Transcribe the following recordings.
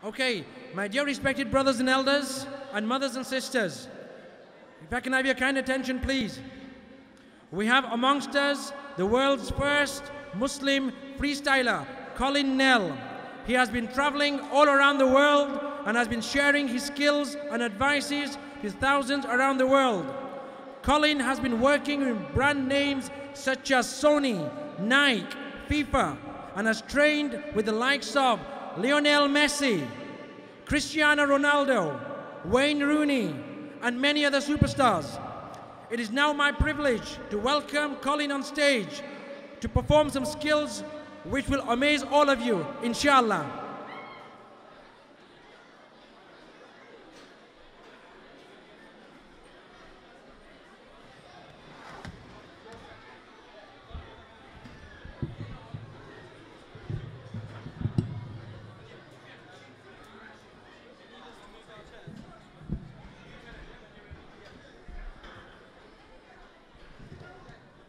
Okay, my dear respected brothers and elders, and mothers and sisters, if I can have your kind attention, please. We have amongst us the world's first Muslim freestyler, Colin Nell. He has been traveling all around the world and has been sharing his skills and advices with thousands around the world. Colin has been working with brand names such as Sony, Nike, FIFA, and has trained with the likes of Lionel Messi, Cristiano Ronaldo, Wayne Rooney, and many other superstars. It is now my privilege to welcome Colin on stage to perform some skills which will amaze all of you, inshallah.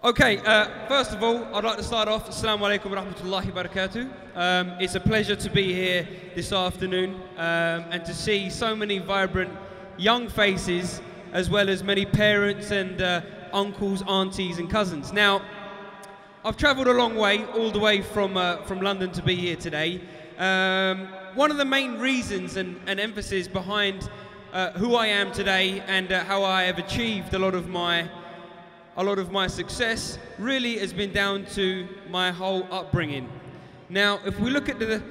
Okay, first of all, I'd like to start off, Assalamu alaikum wa rahmatullahi wa barakatuh. It's a pleasure to be here this afternoon and to see so many vibrant young faces, as well as many parents and uncles, aunties and cousins. Now, I've travelled a long way, all the way from London to be here today. One of the main reasons and emphasis behind who I am today and how I have achieved a lot of my success really has been down to my whole upbringing. Now, if we look at the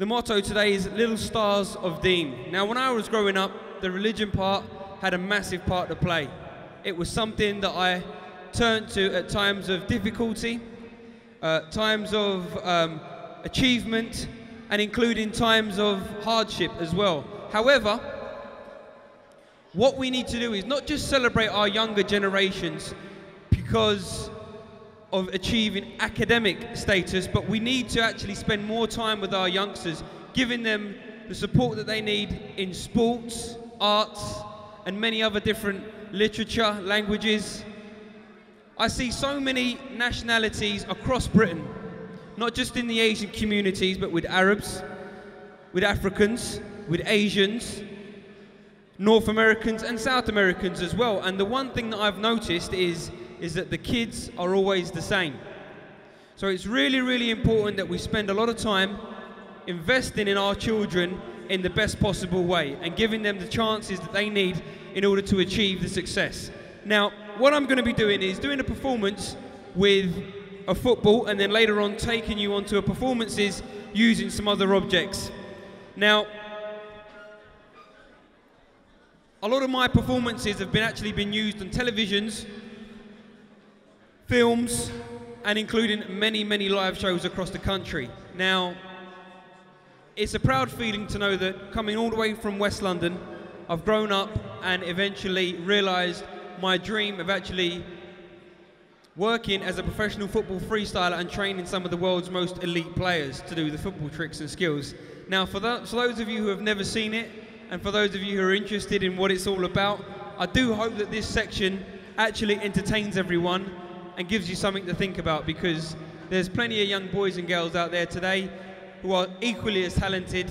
motto today is Little Stars of Deen. Now, when I was growing up, the religion part had a massive part to play. It was something that I turned to at times of difficulty, times of achievement, and including times of hardship as well. However, what we need to do is not just celebrate our younger generations because of achieving academic status, but we need to actually spend more time with our youngsters, giving them the support that they need in sports, arts, and many other different literature, languages. I see so many nationalities across Britain, not just in the Asian communities, but with Arabs, with Africans, with Asians, North Americans and South Americans as well. And the one thing that I've noticed is that the kids are always the same. So it's really, really important that we spend a lot of time investing in our children in the best possible way and giving them the chances that they need in order to achieve the success. Now, what I'm going to be doing is doing a performance with a football and then later on taking you onto a performances using some other objects. Now, a lot of my performances have actually been used on televisions, films, and including many, many live shows across the country. Now, it's a proud feeling to know that coming all the way from West London, I've grown up and eventually realised my dream of actually working as a professional football freestyler and training some of the world's most elite players to do the football tricks and skills. Now, for those of you who have never seen it, and for those of you who are interested in what it's all about, I do hope that this section actually entertains everyone and gives you something to think about, because there's plenty of young boys and girls out there today who are equally as talented,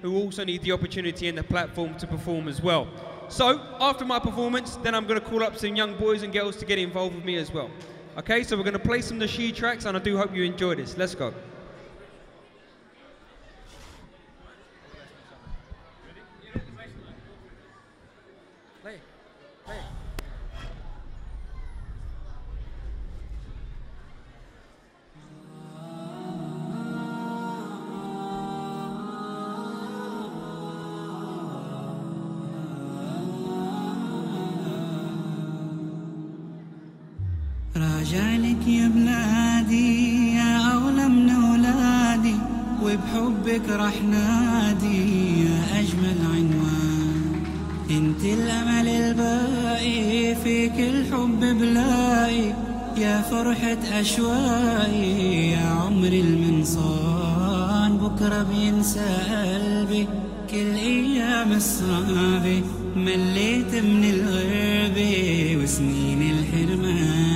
who also need the opportunity and the platform to perform as well. So, after my performance, then I'm going to call up some young boys and girls to get involved with me as well. Okay, so we're going to play some Nasheed tracks, and I do hope you enjoy this. Let's go. راجعلك يا بلادي يا أغلى من أولادي وبحبك رح نادي يا أجمل عنوان انت الأمل الباقي فيك الحب بلاقي يا فرحة أشواقي يا عمري المنصان بكرة بينسى قلبي كل أيام الصعبة مليت من الغربة وسنين الحرمان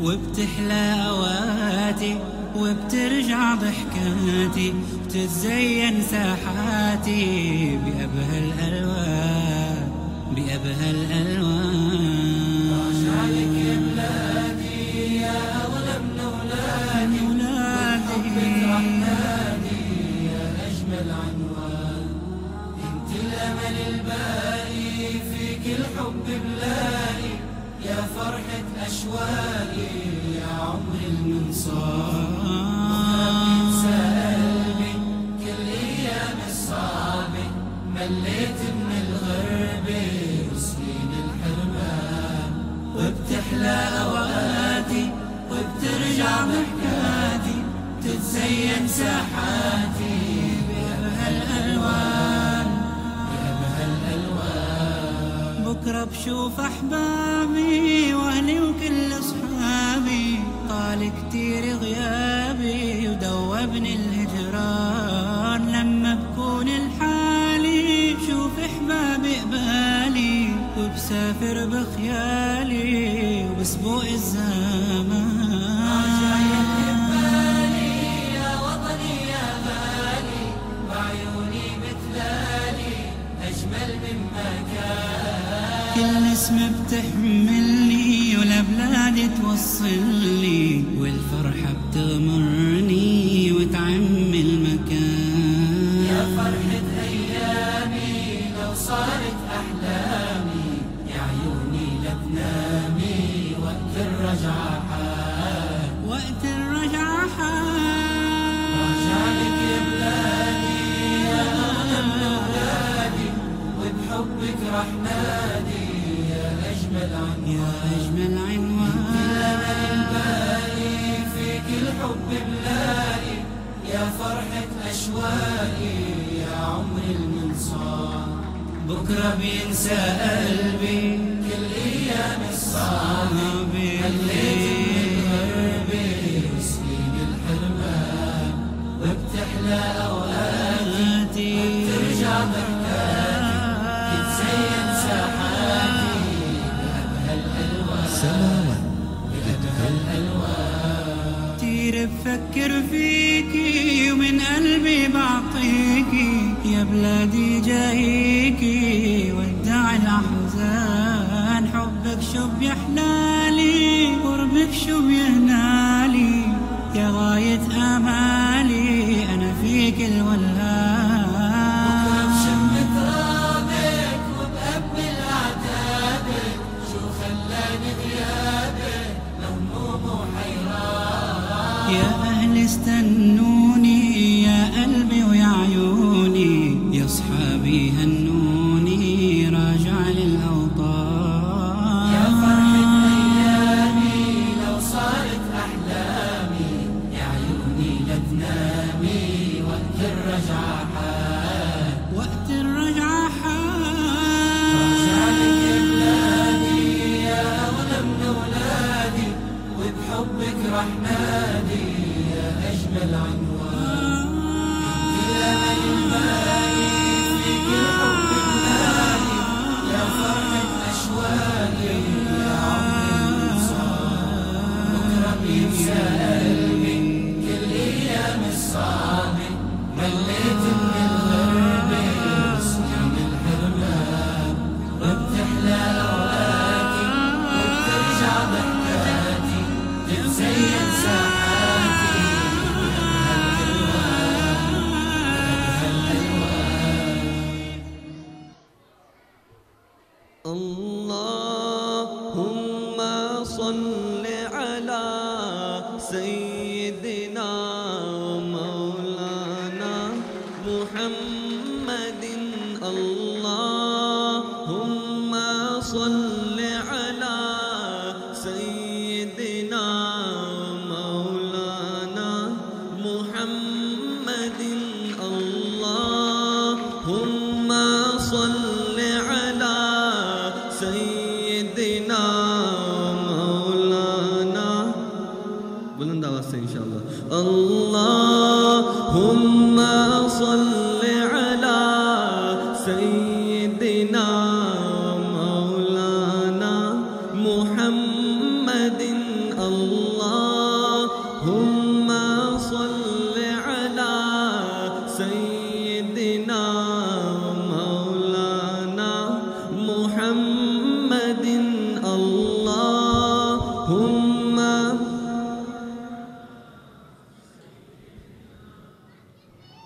وبتحلى أوقاتي وبترجع ضحكاتي تتزين ساحاتي بأبهى الألوان بأبهى الألوان. راجع لك يا بلادي يا أغلى من أولادي وبحبك راح نادي يا أجمل عنوان. انت الأمل الباقي فيك الحب بلاقي يا فرحة أشواقي يا عمر المنصار. مليت من الغربة وسنين الحرمان وبتحلى أوقاتي وبترجع ضحكاتي تتزين ساحاتي بأبهى الألوان بأبهى الألوان. بكرة بشوف أحبابي وأهلي وكل أصحابي طال كتير غيابي ودوبني الهجران. لما بكون الحالي شوف احبابي قبالي وبسافر بخيالي وبسبوق الزمان. راجع ببالي يا وطني يا غالي بعيوني بتلالي أجمل مما كان. كل اسم بتحملني ولبلادي توصلني والفرحة بتغمرني وتعمي المكان. يا فرحة أيامي لو صارت أحلامي يا عيوني لبنامي وقت الرجعة حال وقت الرجعة حال. راجع لك يا بلادي يا أغلى من أولادي وبحبك راح نادي يا أجمل عنوان يا أجمل عنوان. الأمل الباقي فيك الحب بلاقي يا فرحة أشواقي يا عمر المنصار. بكرة بينسى قلبي كل أيام الصعبة مليت من الغربة وسنين الحرمان وبتحلى أوقاتي وبترجع ضحكاتي تتزين ساحاتي بأبهى الألوان بأبهى الألوان. كتير بفكر فيكي ومن قلبي بعطيكي يا بلادي جايكي ودع الأحزان. حبك شو بيحلالي قربك شو بيهنالي يا غاية آمالي أنا فيك الولهان. بكرة بشم ترابك وبقبل أعتابك شو خلاني غيابك مهموم وحيران. يا أهل استنوني يا قلبي ويا عيوني يا صحابي هنوني راجع للأوطان. يا فرحة أيامي لو صارت أحلامي يا عيوني لتنامي وقت الرجعة حال وقت الرجعة حال. راجع لك يا بلادي يا أغلى من أولادي وبحبك راح نادي يا أجمل عنوان. الأمل الباقي فيك الحب بلاقي يا فرحة أشواقي يا عمر المنصار. بكرة بينسى قلبي كل أيام الصعبة مليت من الغربة وسنين الحرمان وبتحلى أوقاتي وبترجع ضحكاتي تتزين ساحاتي اللهم صل على سيدنا ومولانا محمد. اللهم صل على سيدنا ومولانا محمد. اللهم صل على سيدنا مولانا بلند آواز سے انشاءاللہ. اللهم صل على سيدنا مولانا مولانا محمد اللهم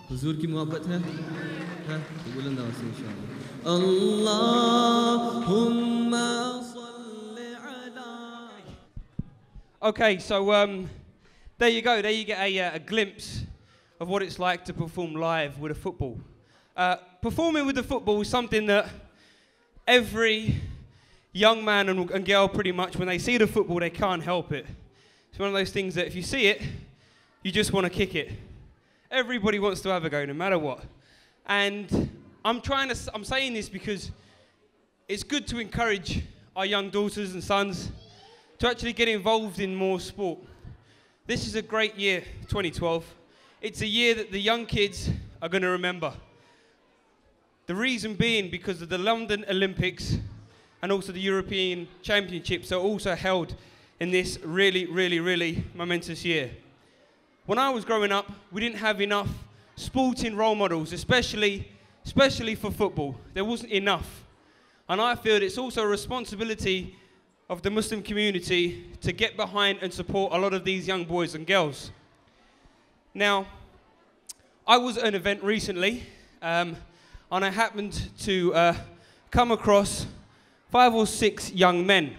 हुजूर की मोहब्बत है तो बुलंद आवाज़ से इंशाअल्लाह अल्लाहुम्मा सल्ली अला. Okay, so there you go. There you get a glimpse of what it's like to perform live with a football. Performing with the football is something that every young man and girl pretty much, when they see the football, they can't help it. It's one of those things that if you see it, you just want to kick it. Everybody wants to have a go, no matter what. And I'm saying this because it's good to encourage our young daughters and sons to actually get involved in more sport. This is a great year, 2012. It's a year that the young kids are going to remember. The reason being because of the London Olympics and also the European Championships are also held in this really, really, really momentous year. When I was growing up, we didn't have enough sporting role models, especially for football. There wasn't enough. And I feel it's also a responsibility of the Muslim community to get behind and support a lot of these young boys and girls. Now, I was at an event recently, and I happened to come across 5 or 6 young men.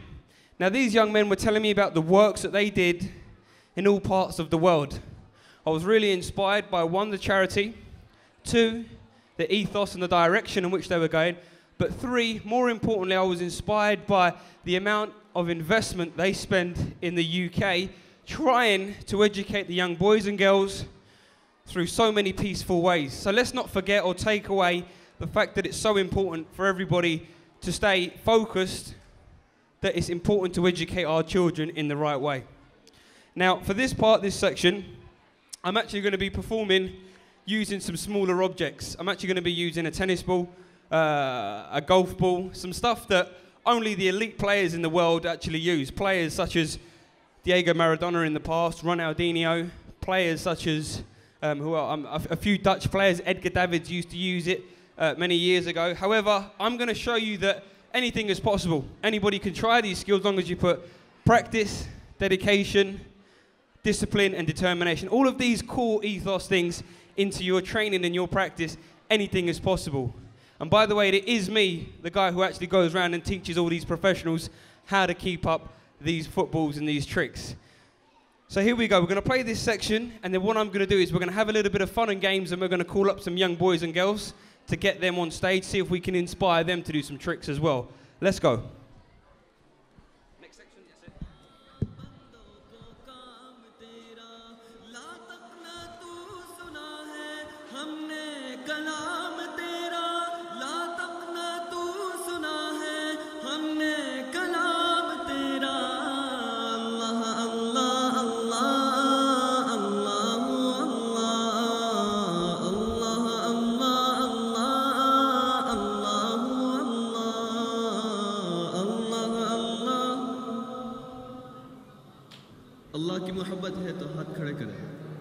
Now, these young men were telling me about the works that they did in all parts of the world. I was really inspired by 1, the charity, 2, the ethos and the direction in which they were going, but 3, more importantly, I was inspired by the amount of investment they spend in the UK trying to educate the young boys and girls through so many peaceful ways. So let's not forget or take away the fact that it's so important for everybody to stay focused, that it's important to educate our children in the right way. Now, for this part, this section, I'm actually going to be performing using some smaller objects. I'm actually going to be using a tennis ball, a golf ball, some stuff that only the elite players in the world actually use. Players such as Diego Maradona in the past, Ronaldinho, players such as a few Dutch players, Edgar Davids used to use it many years ago. However, I'm going to show you that anything is possible. Anybody can try these skills as long as you put practice, dedication, discipline and determination. All of these core ethos things into your training and your practice, anything is possible. And by the way, it is me, the guy who actually goes around and teaches all these professionals how to keep up these footballs and these tricks. So here we go. We're going to play this section, and then what I'm going to do is we're going to have a little bit of fun and games, and we're going to call up some young boys and girls to get them on stage, see if we can inspire them to do some tricks as well. Let's go. Next section, that's it. अल्लाह की मोहब्बत है तो हाथ खड़े करें.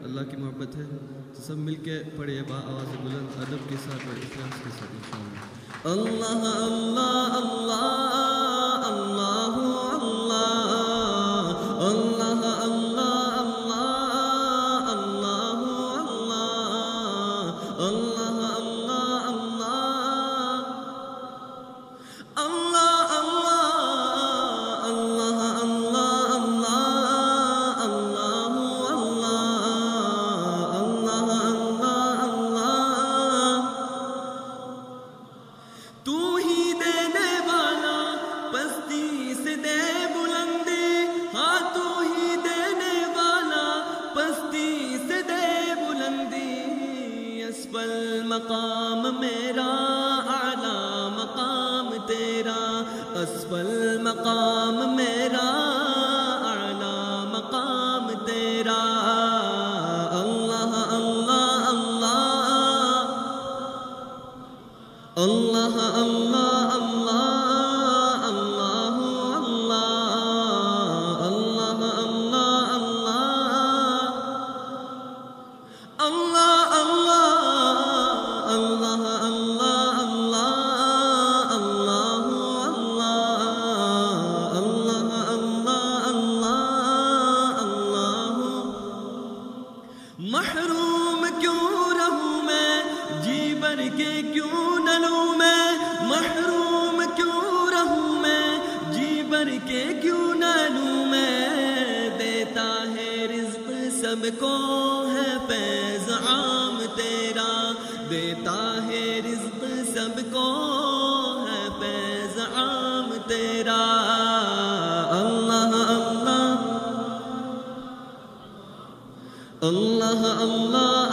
अल्लाह की मोहब्बत है तो सब मिलके पढ़े आवाज़ बुलंद अदब के साथ और इखलास के साथ इंशाअल्लाह. अल्लाह अल्लाह अल्लाह अल्लाह अल्लाह अल्लाह अल्लाह अल्लाह अल्लाह अल्लाह मकाम मेरा आला मकाम तेरा अस्फल मकाम मेरा आला मकाम तेरा अल्लाह अल्लाह अल्लाह अल्लाह अल्लाह अल्लाह अल्लाह अल्लाह अल्लाह अल्लाह अल्लाह अल्लाह भर के क्यों न लूं मैं, महरूम क्यों रहूं मैं, जी भर के क्यों न लूं मैं, देता है रिज़्क़ सबको है फैज़ आम तेरा, देता है रिज़्क़ सबको है फैज़ आम तेरा। अल्लाह अल्लाह अल्लाह अल्लाह अल्लाह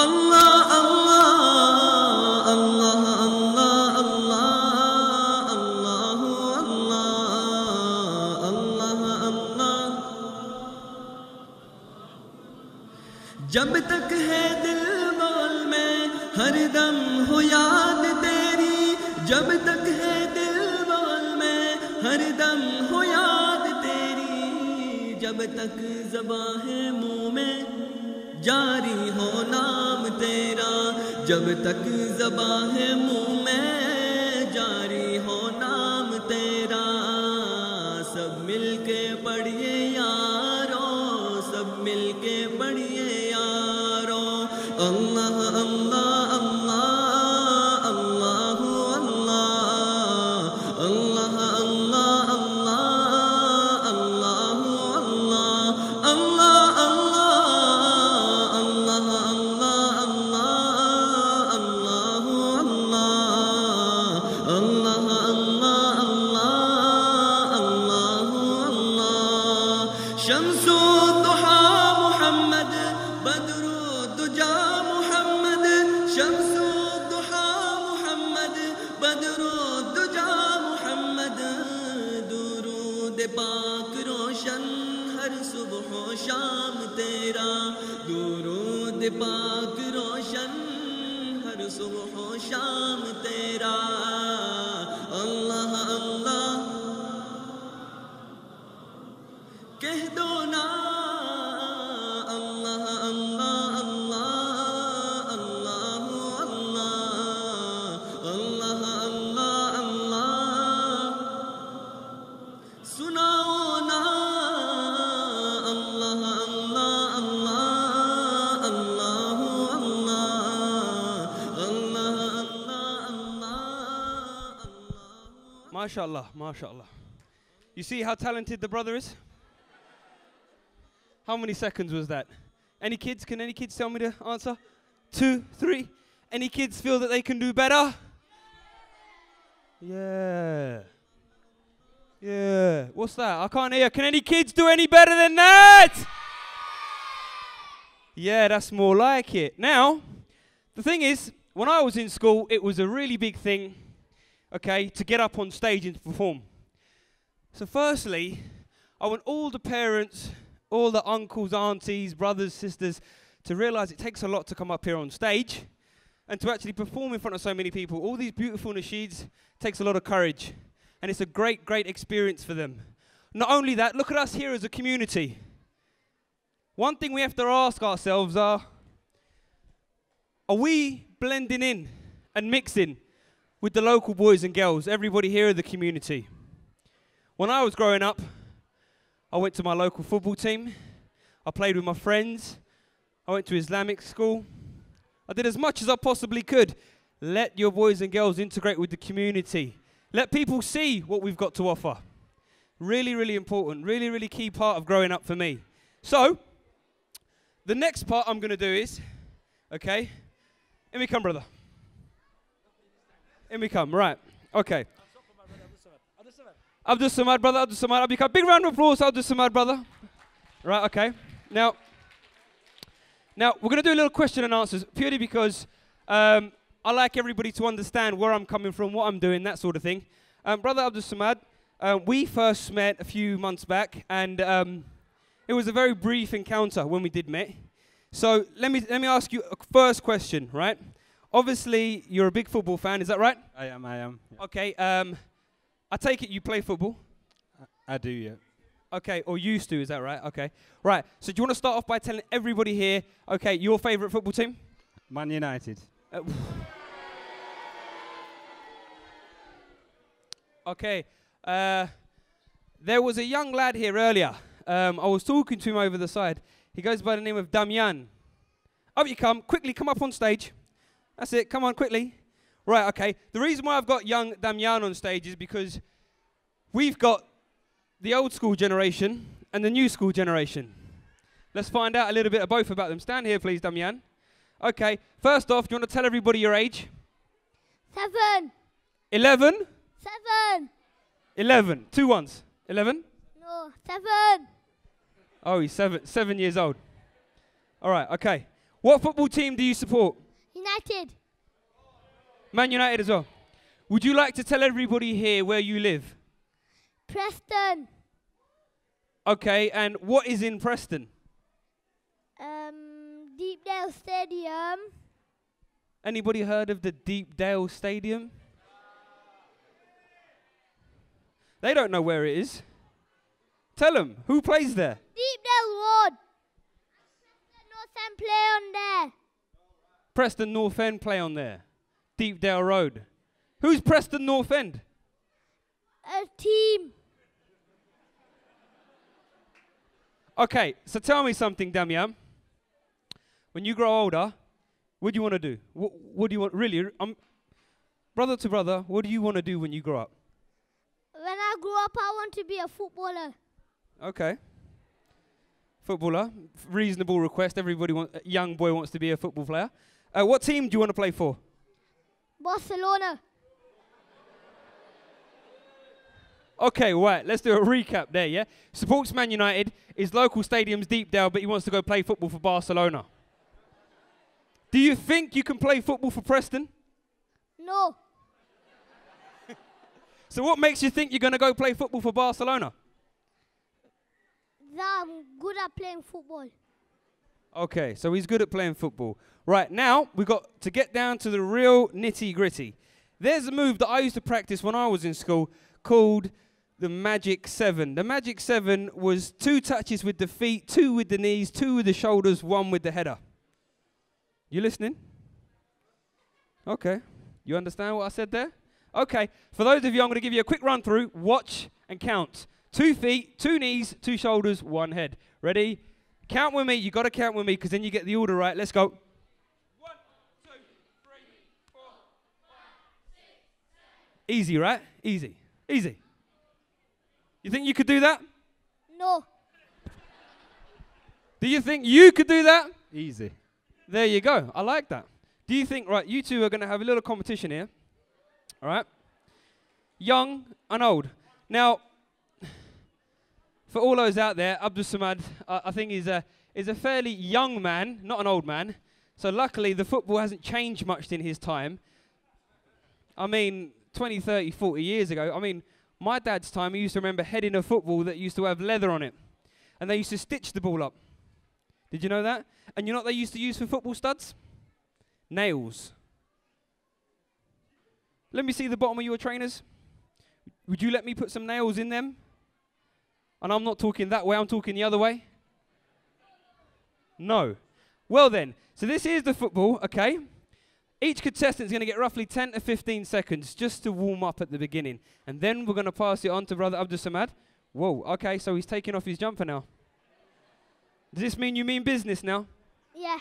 अल्लाह अल्लाह अल्लाह अल्लाह अल्लाह अल्लाह अल्लाह अल्लाह। जब तक है दिल बाल में हर दम हो याद तेरी, जब तक है दिल बाल में हर दम हो याद तेरी, जब तक ज़बां है मुँह में जारी हो नाम तेरा, जब तक ज़बां है मुँह में जारी हो नाम तेरा। सब मिलके पढ़िए यारों, सब मिलके पढ़िए यारों, अल्लाह अल्लाह अल्लाह अल्लाह अल्लाह अल्लाह अल्लाह अल्लाह शम्सो दुहा मोहम्मद बदरो दुजा मोहम्मद, शम्सो दुहा मोहम्मद बदरो दुजा मोहम्मद, दुरूद पाक रोशन हर सुबह शाम तेरा, दुरूद पाक रोशन हर सुबह शाम तेरा। अल्लाह अल्लाह कह दो ना, अल्लाह अल्लाह अल्लाह अल्लाह अल्लाह अल्लाह अल्लाह, सुनाओ ना, अल्लाह अल्लाह अल्लाह अल्लाह अल्लाह अल्लाह अल्लाह। MashaAllah, MashaAllah. You see how talented the brother is? How many seconds was that? Any kids? Can any kids tell me the answer? 2, 3. Any kids feel that they can do better? Yeah. Yeah. What's that? I can't hear. Can any kids do any better than that? Yeah, that's more like it. Now, the thing is, when I was in school, it was a really big thing, okay, to get up on stage and to perform. So firstly, I want all the parents, all the uncles, aunties, brothers, sisters, to realize it takes a lot to come up here on stage and to actually perform in front of so many people. All these beautiful nasheeds takes a lot of courage, and it's a great, great experience for them. Not only that, look at us here as a community. One thing we have to ask ourselves are we blending in and mixing with the local boys and girls, everybody here in the community? When I was growing up, I went to my local football team. I played with my friends. I went to Islamic school. I did as much as I possibly could. Let your boys and girls integrate with the community. Let people see what we've got to offer. Really, really important. Really, really key part of growing up for me. So, the next part I'm going to do is, okay, in we come, brother. In we come, right, okay. Abdul Samad, brother, Abdul Samad. Abdul Samad. Big round of applause, Abdul Samad, brother. Right, okay. Now we're going to do a little question and answers, purely because I like everybody to understand where I'm coming from, what I'm doing, that sort of thing. Brother Abdul Samad, we first met a few months back, and it was a very brief encounter when we did meet. So let me ask you a first question, right? Obviously, you're a big football fan, is that right? I am, yeah. Okay, I take it you play football? I do, yeah. Okay, or used to, is that right? Okay. Right, so do you want to start off by telling everybody here, okay, your favourite football team? Man United. Okay, there was a young lad here earlier. I was talking to him over the side. He goes by the name of Damian. Up you come. Quickly, come up on stage. That's it. Come on, quickly. Right, okay. The reason why I've got young Damian on stage is because we've got the old school generation and the new school generation. Let's find out a little bit of both about them. Stand here, please, Damian. Okay, first off, do you want to tell everybody your age? 7. 11? 7. 11. 2 ones. 11? No, 7. Oh, he's 7 years old. All right, okay. What football team do you support? United. Man United as well. Would you like to tell everybody here where you live? Preston. Okay, and what is in Preston? Deepdale Stadium. Anybody heard of the Deepdale Stadium? They don't know where it is. Tell them, who plays there? Deepdale Road. North End play on there. Preston North End play on there. Deepdale Road. Who's Preston North End? A team. Okay, so tell me something, Damian. When you grow older, what do you want to do? What do you want, really, brother to brother, what do you want to do when you grow up? When I grow up, I want to be a footballer. Okay. Footballer, reasonable request. Everybody a young boy wants to be a football player. What team do you want to play for? Barcelona. Okay, right, let's do a recap there, yeah? Supports Man United, his local stadium's Deepdale, but he wants to go play football for Barcelona. Do you think you can play football for Preston? No. So what makes you think you're going to go play football for Barcelona? That I'm good at playing football. Okay, so he's good at playing football. Right, now we've got to get down to the real nitty-gritty. There's a move that I used to practice when I was in school called the Magic 7. The Magic 7 was 2 touches with the feet, 2 with the knees, 2 with the shoulders, 1 with the header. You listening? Okay. You understand what I said there? Okay. For those of you, I'm going to give you a quick run through. Watch and count. 2 feet, 2 knees, 2 shoulders, 1 head. Ready? Count with me. You got to count with me because then you get the order right. Let's go. 1, 2, 3, 4, 5, 6, 7. Easy, right? Easy. Easy. You think you could do that? No. Do you think you could do that? Easy. There you go. I like that. Do you think, right, you two are going to have a little competition here. All right? Young and old. Now, for all those out there, Abdul Samad, I think is a fairly young man, not an old man. So luckily, the football hasn't changed much in his time. I mean, 20, 30, 40 years ago, I mean, my dad's time, he used to remember heading a football that used to have leather on it. And they used to stitch the ball up. Did you know that? And you know what they used to use for football studs? Nails. Let me see the bottom of your trainers. Would you let me put some nails in them? And I'm not talking that way, I'm talking the other way. No. Well then, so this is the football, okay? Each contestant is going to get roughly 10 to 15 seconds just to warm up at the beginning. And then we're going to pass it on to Brother Abdul Samad. Whoa, okay, so he's taking off his jumper now. Does this mean you mean business now? Yeah.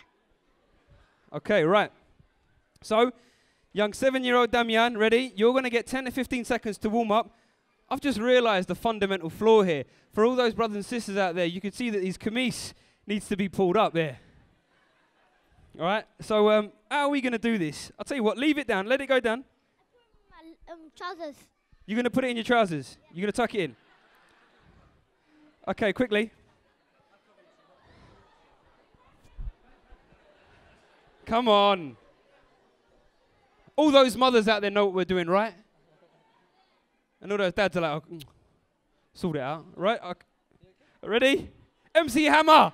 Okay, right. So, young 7-year-old Damian, ready? You're going to get 10 to 15 seconds to warm up. I've just realized the fundamental flaw here. For all those brothers and sisters out there, you can see that his camise needs to be pulled up there. All right, so how are we going to do this? I'll tell you what, leave it down, let it go down. My trousers. You're going to put it in your trousers? You're going to tuck it in? Okay, quickly. Come on. All those mothers out there know what we're doing, right? And all those dads are like, oh, sort it out, right? Okay. Ready? MC Hammer.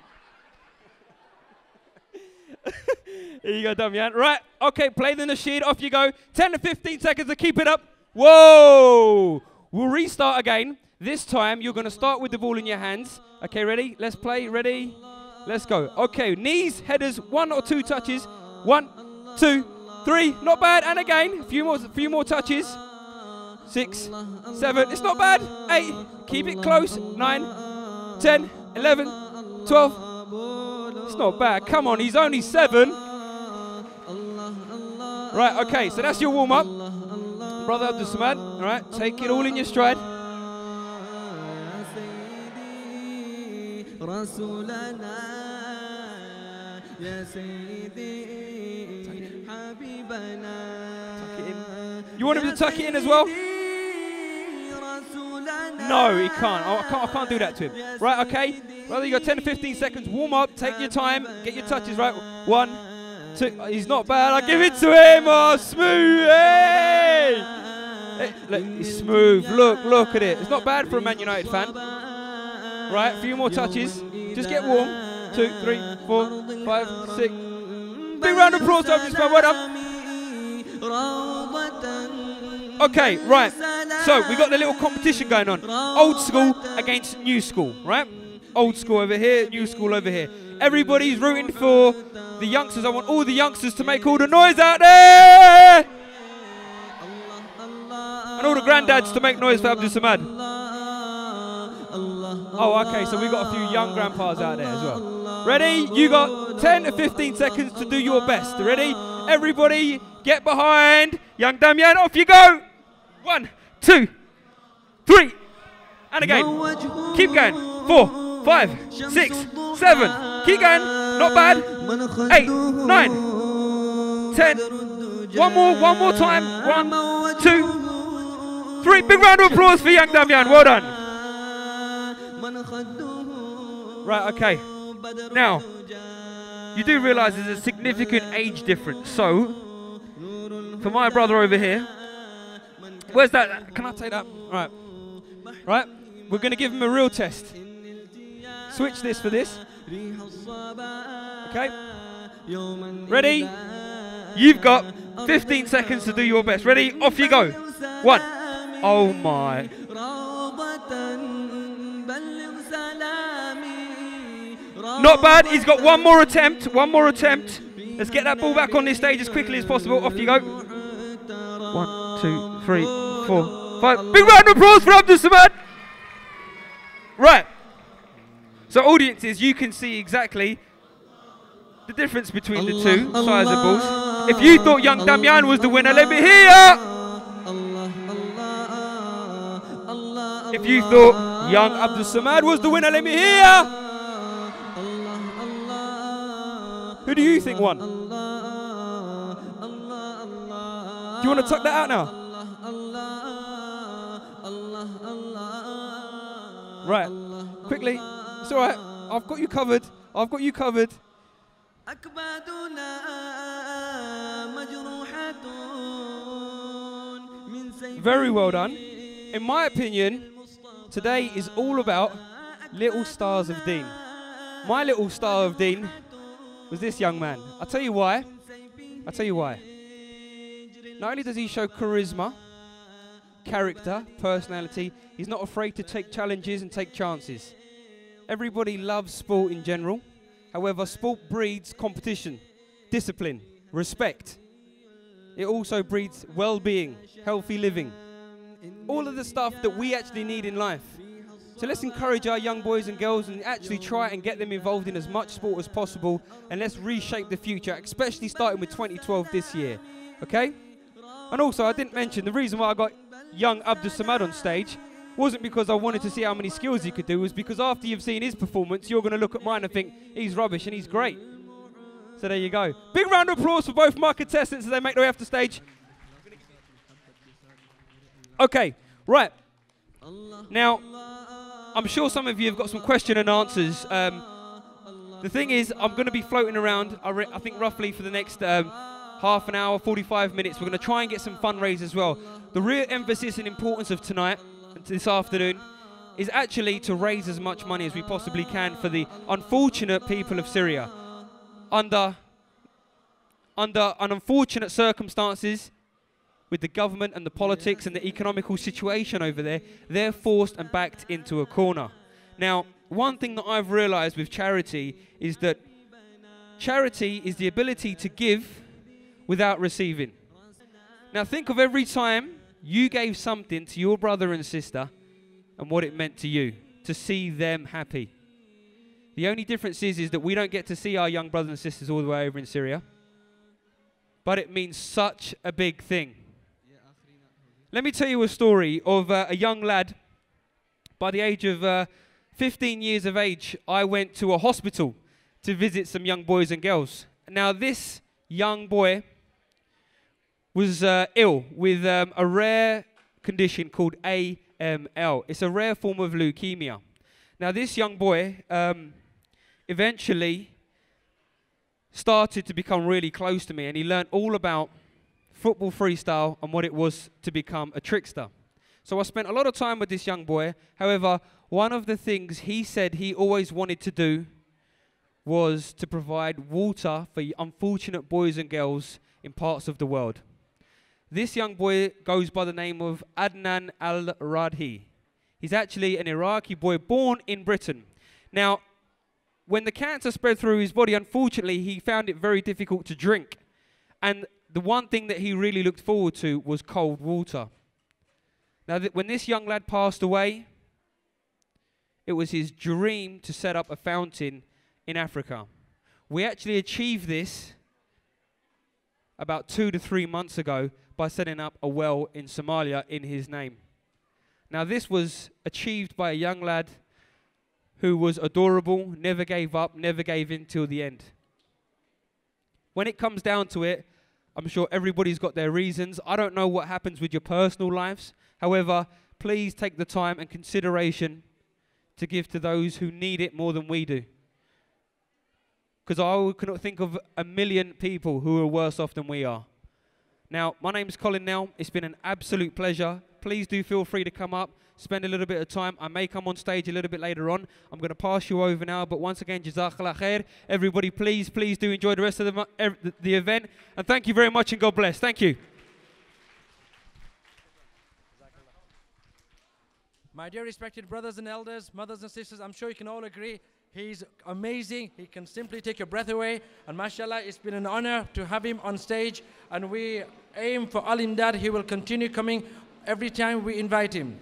Here you go, Damian. Right, okay, play the nasheed, off you go. 10 to 15 seconds to keep it up. Whoa! We'll restart again. This time, you're going to start with the ball in your hands. Okay, ready? Let's play. Ready? Let's go. Okay, knees, headers, 1 or 2 touches. 1, 2, 3. Not bad. And again, a few more touches. 6, 7. It's not bad. 8. Keep it close. 9, 10, 11, 12, It's not bad. Come on, he's only 7. Right, okay, so that's your warm-up. Brother Abdul Samad, all right, take it all in your stride. You want him to tuck it in as well? No, he can't. I can't do that to him. Right, okay. Brother, you got 10 to 15 seconds. Warm up, take your time, get your touches right. 1, 2. He's not bad. I give it to him. Oh, smooth. Hey! Hey, look, he's smooth. Look at it. It's not bad for a Man United fan. Right, a few more touches. Just get warm. 2, 3, 4, 5, 6. Big round of applause to this man. Well done. Okay, right. So we got the little competition going on. Old school against new school, right? Old school over here, new school over here. Everybody's rooting for the youngsters. I want all the youngsters to make all the noise out there. And all the granddads to make noise for Abdul Samad. Oh, okay, so we got a few young grandpas out there as well. Ready? You got 10 to 15 seconds to do your best. Ready? Everybody get behind. Young Damian, off you go. 1, 2, 3. And again. Keep going. 4, 5, 6, 7. Keep going. Not bad. 8, 9, 10. One more time. 1, 2, 3. Big round of applause for young Damian. Well done. Right, okay. Now, you do realise there's a significant age difference. So, for my brother over here, where's that? Can I take that? Right. Right. We're going to give him a real test. Switch this for this. Okay. Ready? You've got 15 seconds to do your best. Ready? Off you go. 1. Oh my. Not bad. He's got one more attempt. One more attempt. Let's get that ball back on this stage as quickly as possible. Off you go. 1, 2, 3, 4, 5. Big round of applause for Abdul Samad. Right. So audiences, you can see exactly the difference between the two size of balls. If you thought young Damian was the winner, let me hear ya. If you thought young Abdul Samad was the winner, let me hear ya. Who do you think won? Do you want to tuck that out now? Right, quickly. It's all right. I've got you covered. I've got you covered. Very well done. In my opinion, today is all about little stars of Deen. My little star of Deen was this young man. I'll tell you why. I'll tell you why. Not only does he show charisma, character, personality, he's not afraid to take challenges and take chances. Everybody loves sport in general. However, sport breeds competition, discipline, respect. It also breeds well-being, healthy living. All of the stuff that we actually need in life. So let's encourage our young boys and girls and actually try and get them involved in as much sport as possible, and let's reshape the future, especially starting with 2012 this year, okay? And also, I didn't mention, the reason why I got young Abdul Samad on stage wasn't because I wanted to see how many skills he could do, it was because after you've seen his performance, you're going to look at mine and think, he's rubbish and he's great. So there you go. Big round of applause for both my contestants as they make their way off the stage. Okay, right. Now, I'm sure some of you have got some question and answers. The thing is, I'm going to be floating around, I think roughly for the next half an hour, 45 minutes. We're going to try and get some fundraise as well. The real emphasis and importance of tonight, this afternoon, is actually to raise as much money as we possibly can for the unfortunate people of Syria. Under unfortunate circumstances, with the government and the politics and the economical situation over there, they're forced and backed into a corner. Now, one thing that I've realized with charity is that charity is the ability to give without receiving. Now, think of every time you gave something to your brother and sister and what it meant to you, to see them happy. The only difference is that we don't get to see our young brothers and sisters all the way over in Syria. But it means such a big thing. Let me tell you a story of a young lad. By the age of 15 years of age, I went to a hospital to visit some young boys and girls. Now, this young boy was ill with a rare condition called AML. It's a rare form of leukemia. Now, this young boy eventually started to become really close to me, and he learned all about football freestyle and what it was to become a trickster. So I spent a lot of time with this young boy. However, one of the things he said he always wanted to do was to provide water for unfortunate boys and girls in parts of the world. This young boy goes by the name of Adnan Al-Radhi. He's actually an Iraqi boy born in Britain. Now, when the cancer spread through his body, unfortunately, he found it very difficult to drink. And the one thing that he really looked forward to was cold water. Now, when this young lad passed away, it was his dream to set up a fountain in Africa. We actually achieved this about 2 to 3 months ago by setting up a well in Somalia in his name. Now, this was achieved by a young lad who was adorable, never gave up, never gave in till the end. When it comes down to it, I'm sure everybody's got their reasons. I don't know what happens with your personal lives. However, please take the time and consideration to give to those who need it more than we do. Because I cannot think of a million people who are worse off than we are. Now, my name is Colin Nell. It's been an absolute pleasure. Please do feel free to come up, spend a little bit of time. I may come on stage a little bit later on. I'm going to pass you over now. But once again, Jazakallah khair. Everybody, please do enjoy the rest of the event. And thank you very much and God bless. Thank you. My dear respected brothers and elders, mothers and sisters, I'm sure you can all agree, he's amazing. He can simply take your breath away. And mashallah, it's been an honor to have him on stage. And we aim for Al-Imdaad. He will continue coming every time we invite him.